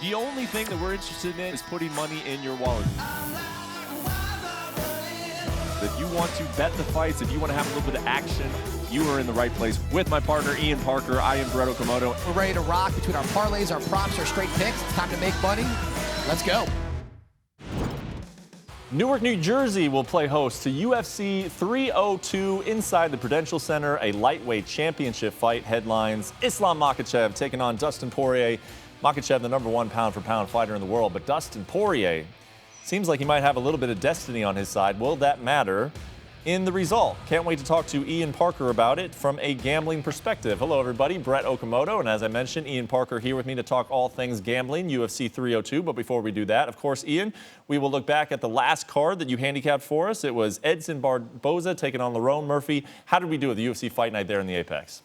The only thing that we're interested in is putting money in your wallet. If you want to bet the fights, if you want to have a little bit of action, you are in the right place. With my partner, Ian Parker, I am Brett Okamoto. We're ready to rock between our parlays, our props, our straight picks. It's time to make money. Let's go. Newark, New Jersey will play host to UFC 302 inside the Prudential Center. A lightweight championship fight headlines Islam Makhachev taking on Dustin Poirier. Makhachev, the #1 pound-for-pound fighter in the world, but Dustin Poirier seems like he might have a little bit of destiny on his side. Will that matter in the result? Can't wait to talk to Ian Parker about it from a gambling perspective. Hello, everybody. Brett Okamoto, and as I mentioned, Ian Parker here with me to talk all things gambling, UFC 302. But before we do that, of course, Ian, we will look back at the last card that you handicapped for us. It was Edson Barboza taking on Lerone Murphy. How did we do at the UFC Fight Night there in the Apex?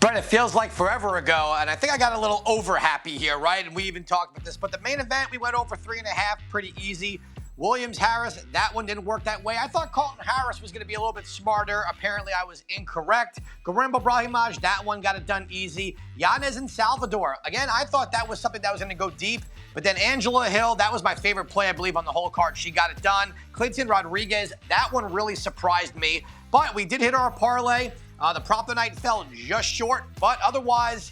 Brett, it feels like forever ago, and I think I got a little over happy here, right? And we even talked about this, but the main event, we went over 3.5, pretty easy. Williams-Harris, that one didn't work that way. I thought Colton Harris was going to be a little bit smarter. Apparently, I was incorrect. Garimbo Brahimaj, that one got it done easy. Yanez and Salvador, again, I thought that was something that was going to go deep, but then Angela Hill, that was my favorite play, I believe, on the whole card. She got it done. Clinton Rodriguez, that one really surprised me, but we did hit our parlay. The prop tonight fell just short, but otherwise,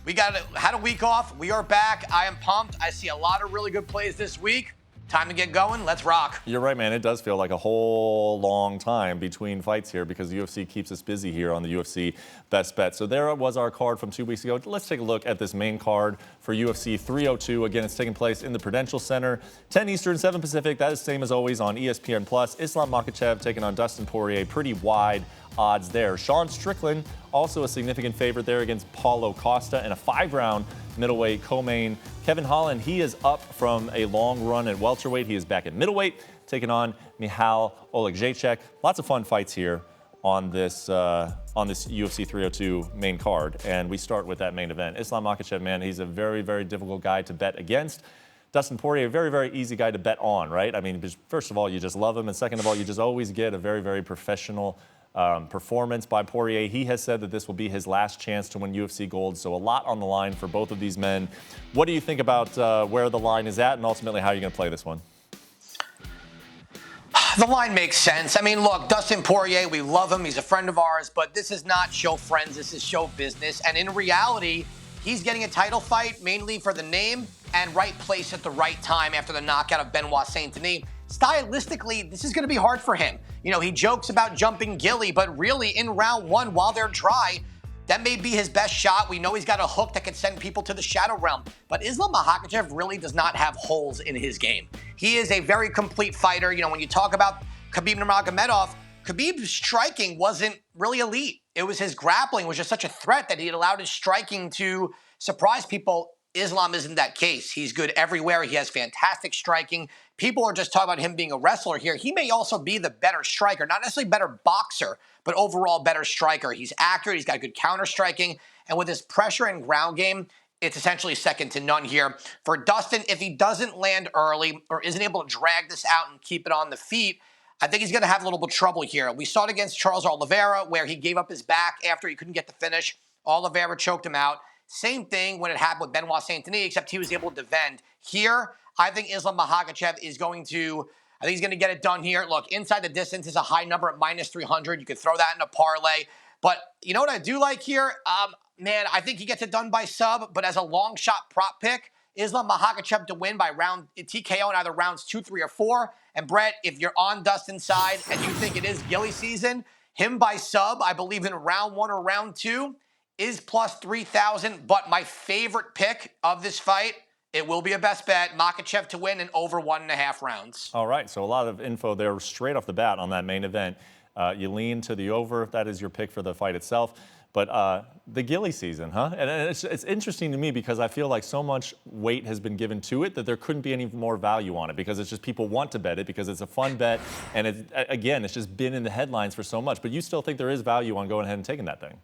we had a week off. We are back. I am pumped. I see a lot of really good plays this week. Time to get going. Let's rock. You're right, man. It does feel like a whole long time between fights here because the UFC keeps us busy here on the UFC Best Bet. So there was our card from 2 weeks ago. Let's take a look at this main card for UFC 302. Again, it's taking place in the Prudential Center, 10 Eastern, 7 Pacific. That is the same as always on ESPN+. Islam Makhachev taking on Dustin Poirier. Pretty wide odds there. Sean Strickland, also a significant favorite there against Paulo Costa, and a 5-round middleweight co-main. Kevin Holland, he is up from a long run at welterweight. He is back at middleweight, taking on Michal Oleksiejczuk. Lots of fun fights here on this UFC 302 main card, and we start with that main event. Islam Makhachev, man, he's a very, very difficult guy to bet against. Dustin Poirier, a very, very easy guy to bet on, right? I mean, first of all, you just love him, and second of all, you just always get a very, very professional performance by Poirier. He has said that this will be his last chance to win UFC gold, so a lot on the line for both of these men. What do you think about where the line is at, and ultimately how are you going to play this one? The line makes sense. I mean, look, Dustin Poirier, we love him. He's a friend of ours, but this is not show friends. This is show business. And in reality, he's getting a title fight mainly for the name and right place at the right time after the knockout of Benoit Saint-Denis. Stylistically, this is going to be hard for him. You know, he jokes about jumping Gilly, but really in round one, while they're dry, that may be his best shot. We know he's got a hook that can send people to the shadow realm. But Islam Makhachev really does not have holes in his game. He is a very complete fighter. You know, when you talk about Khabib Nurmagomedov, Khabib's striking wasn't really elite. It was his grappling was just such a threat that he had allowed his striking to surprise people. Islam isn't that case. He's good everywhere. He has fantastic striking. People are just talking about him being a wrestler here. He may also be the better striker, not necessarily better boxer, but overall better striker. He's accurate. He's got good counter striking. And with his pressure and ground game, it's essentially second to none here. For Dustin, if he doesn't land early or isn't able to drag this out and keep it on the feet, I think he's going to have a little bit of trouble here. We saw it against Charles Oliveira where he gave up his back after he couldn't get the finish. Oliveira choked him out. Same thing when it happened with Benoit Saint-Denis, except he was able to defend. Here, I think Islam Makhachev is going to get it done here. Look, inside the distance is a high number at -300. You could throw that in a parlay. But you know what I do like here? Man, I think he gets it done by sub, but as a long shot prop pick, Islam Makhachev to win by round TKO in either rounds 2, 3, or 4. And Brett, if you're on Dustin's side and you think it is Gilly season, him by sub, I believe in round 1 or round 2, is plus 3,000, but my favorite pick of this fight, it will be a best bet, Makhachev to win in over 1.5 rounds. All right, so a lot of info there straight off the bat on that main event. You lean to the over, if that is your pick for the fight itself. But the Gilly season, huh? And it's interesting to me because I feel like so much weight has been given to it that there couldn't be any more value on it because it's just people want to bet it because it's a fun bet. And it's just been in the headlines for so much. But you still think there is value on going ahead and taking that thing?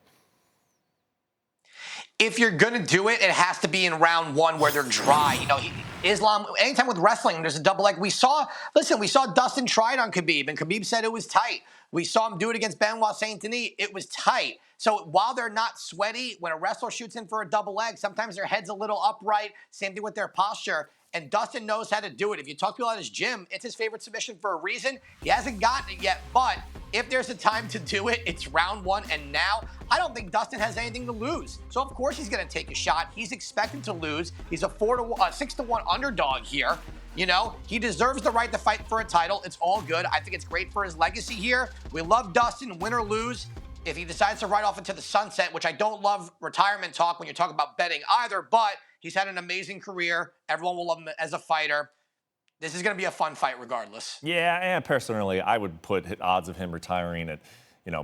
If you're going to do it, it has to be in round 1 where they're dry. You know, Islam, anytime with wrestling, there's a double leg. We saw Dustin try it on Khabib, and Khabib said it was tight. We saw him do it against Benoit Saint Denis. It was tight. So while they're not sweaty, when a wrestler shoots in for a double leg, sometimes their head's a little upright. Same thing with their posture. And Dustin knows how to do it. If you talk to people at his gym, it's his favorite submission for a reason. He hasn't gotten it yet, but if there's a time to do it, it's round one. And now, I don't think Dustin has anything to lose. So, of course, he's going to take a shot. He's expected to lose. He's a 6-1 underdog here. You know, he deserves the right to fight for a title. It's all good. I think it's great for his legacy here. We love Dustin, win or lose. If he decides to ride off into the sunset, which I don't love retirement talk when you're talking about betting either, but he's had an amazing career. Everyone will love him as a fighter. This is going to be a fun fight regardless. Yeah, and personally, I would put odds of him retiring at,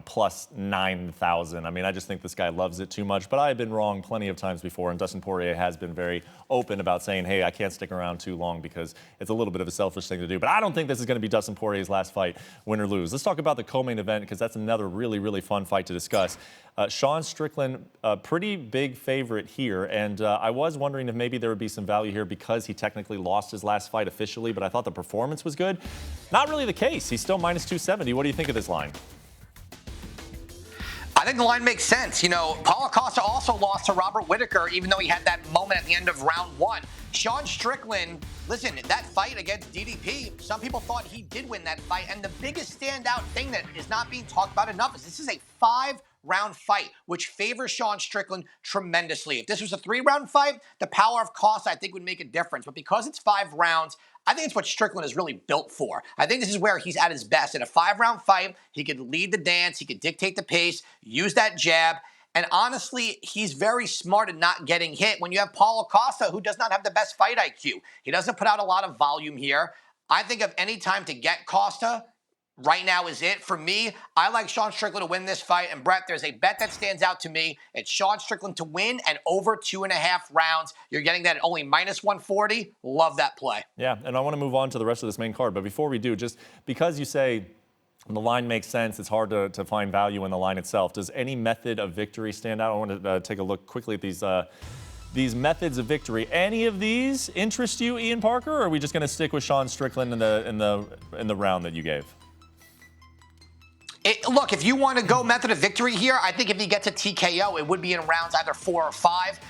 plus 9,000. I mean, I just think this guy loves it too much. But I have been wrong plenty of times before, and Dustin Poirier has been very open about saying, hey, I can't stick around too long because it's a little bit of a selfish thing to do. But I don't think this is going to be Dustin Poirier's last fight, win or lose. Let's talk about the co-main event because that's another really, really fun fight to discuss. Sean Strickland, a pretty big favorite here, and I was wondering if maybe there would be some value here because he technically lost his last fight officially, but I thought the performance was good. Not really the case. He's still minus 270. What do you think of this line? I think the line makes sense. Paulo Costa also lost to Robert Whittaker, even though he had that moment at the end of round one. Sean Strickland, listen, that fight against DDP, some people thought he did win that fight. And the biggest standout thing that is not being talked about enough is this is a 5-round fight, which favors Sean Strickland tremendously. If this was a 3-round fight, the power of Costa, I think, would make a difference. But because it's 5 rounds, I think it's what Strickland is really built for. I think this is where he's at his best. In a 5-round fight, he could lead the dance, he could dictate the pace, use that jab. And honestly, he's very smart at not getting hit. When you have Paulo Costa, who does not have the best fight IQ, he doesn't put out a lot of volume here. I think of any time to get Costa, right now is it. For me, I like Sean Strickland to win this fight. And Brett, there's a bet that stands out to me. It's Sean Strickland to win and over 2.5 rounds. You're getting that at only minus 140. Love that play. Yeah, and I want to move on to the rest of this main card. But before we do, just because you say the line makes sense, it's hard to find value in the line itself. Does any method of victory stand out? I want to take a look quickly at these methods of victory. Any of these interest you, Ian Parker, or are we just going to stick with Sean Strickland in the round that you gave? Look, if you want to go method of victory here, I think if he gets a TKO, it would be in rounds either 4 or 5.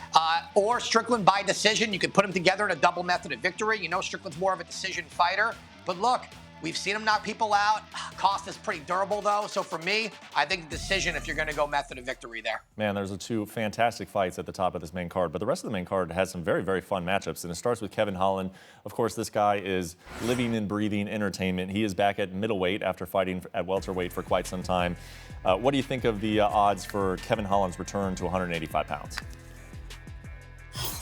Or Strickland by decision. You could put them together in a double method of victory. Strickland's more of a decision fighter. But look, we've seen him knock people out. Costa's pretty durable, though. So for me, I think decision if you're going to go method of victory there. Man, there's 2 fantastic fights at the top of this main card. But the rest of the main card has some very, very fun matchups. And it starts with Kevin Holland. Of course, this guy is living and breathing entertainment. He is back at middleweight after fighting at welterweight for quite some time. What do you think of the odds for Kevin Holland's return to 185 pounds?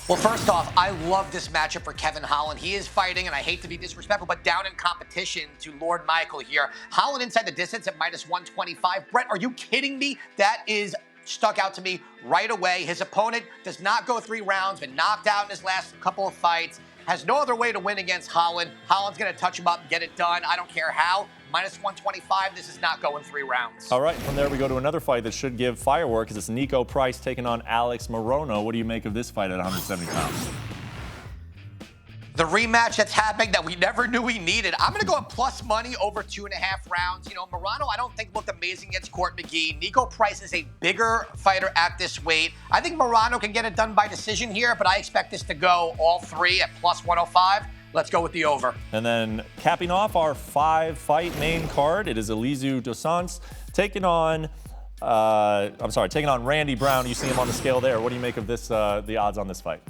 Well, first off, I love this matchup for Kevin Holland. He is fighting, and I hate to be disrespectful, but down in competition to Lord Michael here. Holland inside the distance at minus 125. Brett, are you kidding me? That is stuck out to me right away. His opponent does not go 3 rounds, been knocked out in his last couple of fights, has no other way to win against Holland. Holland's going to touch him up and get it done. I don't care how. Minus 125, this is not going 3 rounds. All right, from there we go to another fight that should give fireworks. It's Nico Price taking on Alex Morono. What do you make of this fight at 170 pounds? The rematch that's happening that we never knew we needed. I'm going to go at plus money over 2.5 rounds. Morono, I don't think looked amazing against Court McGee. Nico Price is a bigger fighter at this weight. I think Morono can get it done by decision here, but I expect this to go all 3 at plus 105. Let's go with the over. And then capping off our 5-fight main card, it is Elizeu dos Santos taking on Randy Brown. You see him on the scale there. What do you make of this? The odds on this fight?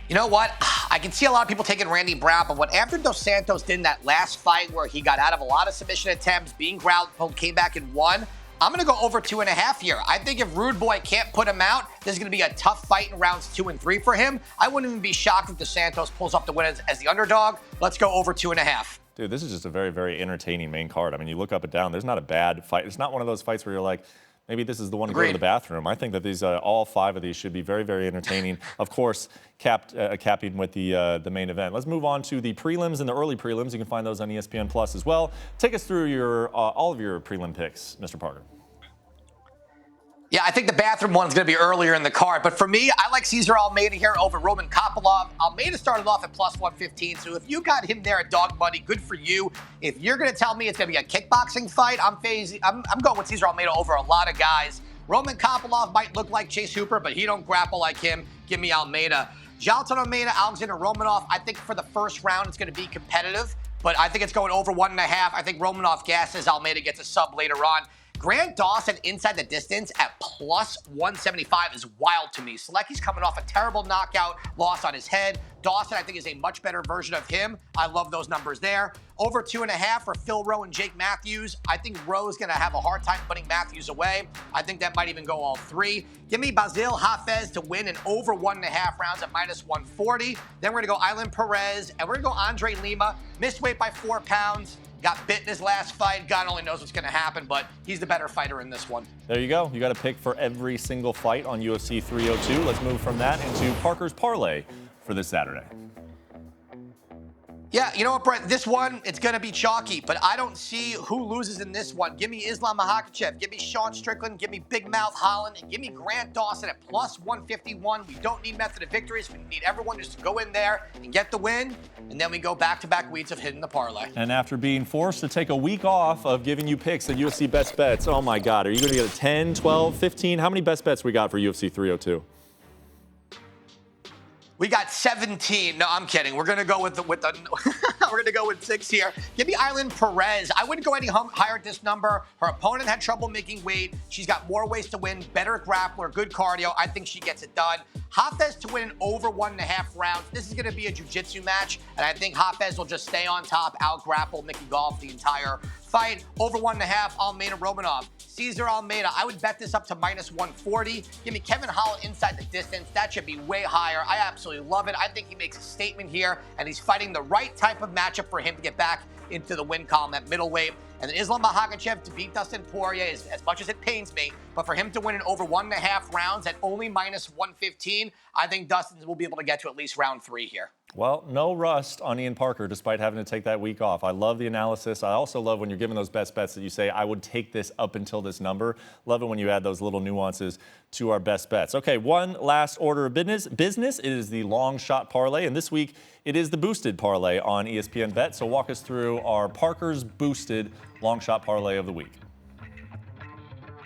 You know what? I can see a lot of people taking Randy Brown, but what Anthony Dos Santos did in that last fight where he got out of a lot of submission attempts, being grappled, came back and won, I'm going to go over 2.5 here. I think if Rude Boy can't put him out, this is going to be a tough fight in rounds 2 and 3 for him. I wouldn't even be shocked if Dos Santos pulls up the win as the underdog. Let's go over 2.5. Dude, this is just a very, very entertaining main card. I mean, you look up and down. There's not a bad fight. It's not one of those fights where you're like, maybe this is the one to go to the bathroom. I think that these all 5 of these should be very, very entertaining. Of course, capping with the main event. Let's move on to the prelims and the early prelims. You can find those on ESPN Plus as well. Take us through your all of your prelim picks, Mr. Parker. Yeah, I think the bathroom one's going to be earlier in the card. But for me, I like Cesar Almeida here over Roman Kopylov. Almeida started off at plus 115. So if you got him there at dog money, good for you. If you're going to tell me it's going to be a kickboxing fight, I'm going with Cesar Almeida over a lot of guys. Roman Kopylov might look like Chase Hooper, but he don't grapple like him. Give me Almeida. Jailton Almeida, Alexander Romanov. I think for the first round, it's going to be competitive. But I think it's going over 1.5. I think Romanov gasses. Almeida gets a sub later on. Grant Dawson inside the distance at plus 175 is wild to me. Selecki's coming off a terrible knockout loss on his head. Dawson, I think, is a much better version of him. I love those numbers there. Over 2.5 for Phil Rowe and Jake Matthews. I think Rowe's going to have a hard time putting Matthews away. I think that might even go all 3. Give me Basil Hafez to win in over 1.5 rounds at minus 140. Then we're going to go Island Perez, and we're going to go Andre Lima. Missed weight by 4 pounds. Got bit in his last fight. God only knows what's going to happen, but he's the better fighter in this one. There you go. You got a pick for every single fight on UFC 302. Let's move from that into Parker's parlay for this Saturday. Yeah, you know what, Brett? This one, it's going to be chalky, but I don't see who loses in this one. Give me Islam Makhachev. Give me Sean Strickland. Give me Big Mouth Holland. And give me Grant Dawson at plus 151. We don't need method of victories. We need everyone just to go in there and get the win. And then we go back-to-back weeks of hitting the parlay. And after being forced to take a week off of giving you picks at UFC Best Bets, oh my God, are you going to get a 10, 12, 15? How many best bets we got for UFC 302? We got 17. No, I'm kidding. We're gonna go with we're gonna go with 6 here. Give me Island Perez. I wouldn't go any higher at this number. Her opponent had trouble making weight. She's got more ways to win. Better grappler, good cardio. I think she gets it done. Hafez to win in over 1.5 rounds. This is gonna be a jiu-jitsu match, and I think Hafez will just stay on top, out-grapple Mickey Golf the entire fight. Over 1.5, Almeida Romanov. Cesar Almeida, I would bet this up to minus 140. Give me Kevin Holland inside the distance. That should be way higher. I absolutely love it. I think he makes a statement here, and he's fighting the right type of matchup for him to get back into the win column at middleweight. And then Islam Makhachev to beat Dustin Poirier, as much as it pains me, but for him to win in over 1.5 rounds at only minus 115, I think Dustin will be able to get to at least round 3 here. Well, no rust on Ian Parker despite having to take that week off. I love the analysis. I also love when you're giving those best bets that you say, I would take this up until this number. Love it when you add those little nuances to our best bets. Okay, one last order of business. It is the long shot parlay, and this week it is the boosted parlay on ESPN BET. So walk us through our Parker's boosted long shot parlay of the week.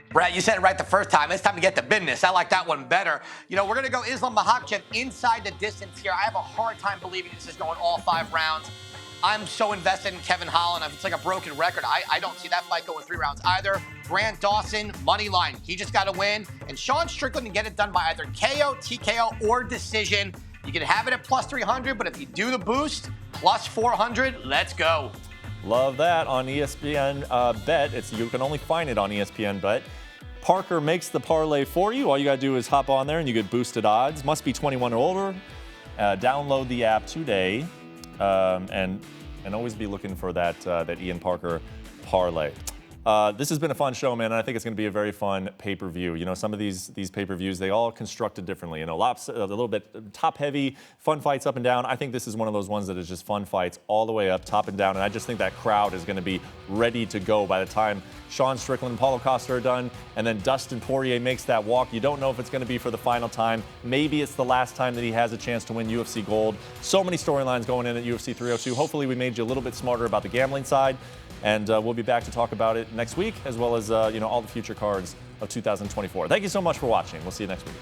Brett, you said it right the first time. It's time to get to business. I like that one better. You know, we're going to go Islam Makhachev inside the distance here. I have a hard time believing this is going all 5 rounds. I'm so invested in Kevin Holland. It's like a broken record. I don't see that fight going 3 rounds either. Grant Dawson, money line. He just got to win. And Sean Strickland can get it done by either KO, TKO, or decision. You can have it at plus 300, but if you do the boost, plus 400, let's go. Love that on ESPN Bet. You can only find it on ESPN Bet. Parker makes the parlay for you. All you got to do is hop on there and you get boosted odds. Must be 21 or older. Download the app today and always be looking for that Ian Parker parlay. This has been a fun show, man, and I think it's going to be a very fun pay-per-view. You know, some of these pay-per-views, they all constructed differently. You know, a little bit top-heavy, fun fights up and down. I think this is one of those ones that is just fun fights all the way up, top and down, and I just think that crowd is going to be ready to go by the time Sean Strickland and Paulo Costa are done, and then Dustin Poirier makes that walk. You don't know if it's going to be for the final time. Maybe it's the last time that he has a chance to win UFC gold. So many storylines going in at UFC 302. Hopefully we made you a little bit smarter about the gambling side. And we'll be back to talk about it next week, as well as all the future cards of 2024. Thank you so much for watching. We'll see you next week.